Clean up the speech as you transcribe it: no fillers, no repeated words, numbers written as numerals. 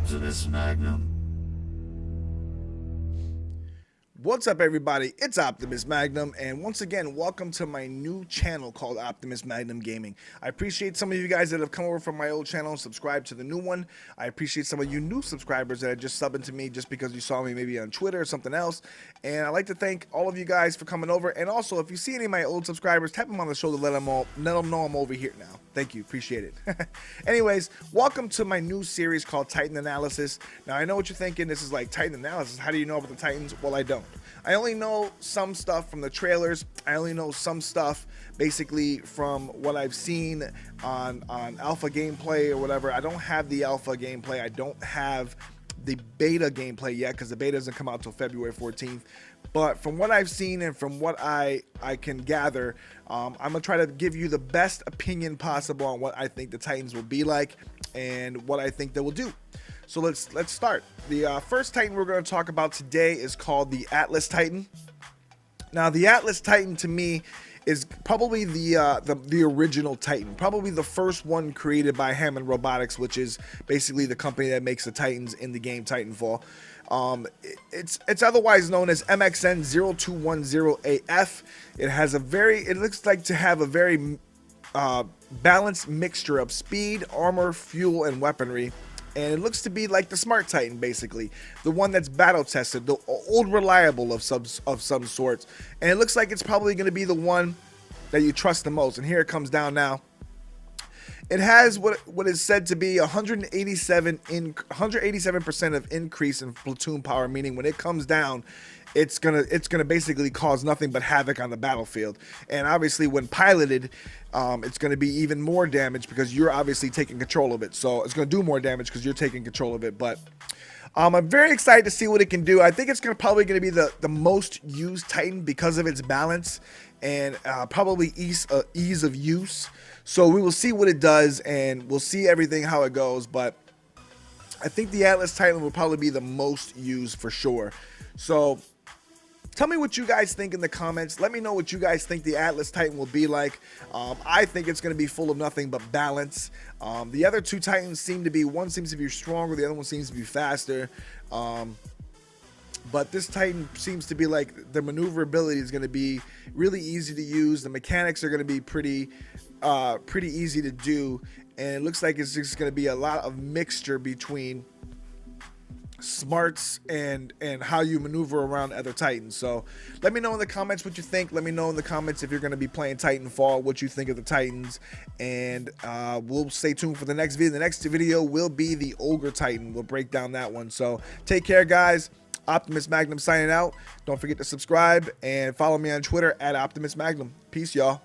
Optimus Magnum. What's up, everybody? It's Optimus Magnum, and once again, welcome to my new channel called Optimus Magnum Gaming. I appreciate some of you guys that have come over from my old channel and subscribed to the new one. I appreciate some of you new subscribers that are just subbing to me just because you saw me maybe on Twitter or something else. And I'd like to thank all of you guys for coming over. And also, if you see any of my old subscribers, tap them on the shoulder, let them know I'm over here now. Thank you. Appreciate it. Anyways, welcome to my new series called Titan Analysis. Now, I know what you're thinking. This is like Titan Analysis. How do you know about the Titans? Well, I don't. I only know some stuff from the trailers. I only know some stuff basically from what I've seen on alpha gameplay or whatever. I don't have the alpha gameplay. I don't have the beta gameplay yet because the beta doesn't come out till February 14th. But from what I've seen and from what I can gather, I'm going to try to give you the best opinion possible on what I think the Titans will be like and what I think they will do. So let's start. The first Titan we're going to talk about today is called the Atlas Titan. Now, the Atlas Titan to me is probably the original Titan, probably the first one created by Hammond Robotics, which is basically the company that makes the Titans in the game Titanfall. It's otherwise known as MXN0210AF. It looks like to have a very balanced mixture of speed, armor, fuel, and weaponry. And it looks to be like the Smart Titan, basically. The one that's battle tested, the old reliable of some sorts. And it looks like it's probably going to be the one that you trust the most. And here it comes down now. It has what is said to be 187% of increase in platoon power, meaning when it comes down, it's gonna basically cause nothing but havoc on the battlefield. And obviously, when piloted, it's gonna be even more damage because you're obviously taking control of it. So it's gonna do more damage because you're taking control of it. But I'm very excited to see what it can do. I think it's probably gonna be the most used Titan because of its balance and probably ease of use. So we will see what it does, and we'll see everything how it goes. But I think the Atlas Titan will probably be the most used for sure. So tell me what you guys think in the comments. Let me know what you guys think the Atlas Titan will be like. I think it's going to be full of nothing but balance. The other two Titans seem to be, one seems to be stronger, the other one seems to be faster. But this Titan seems to be like the maneuverability is going to be really easy to use. The mechanics are going to be pretty easy to do. And it looks like it's just going to be a lot of mixture between smarts and how you maneuver around other Titans. So let me know in the comments what you think. Let me know in the comments if you're going to be playing Titanfall, what you think of the Titans, and we'll stay tuned for the next video. The next video will be the Ogre Titan. We'll break down that one. So take care, guys. Optimus Magnum signing out. Don't forget to subscribe and follow me on Twitter at Optimus Magnum. Peace, y'all.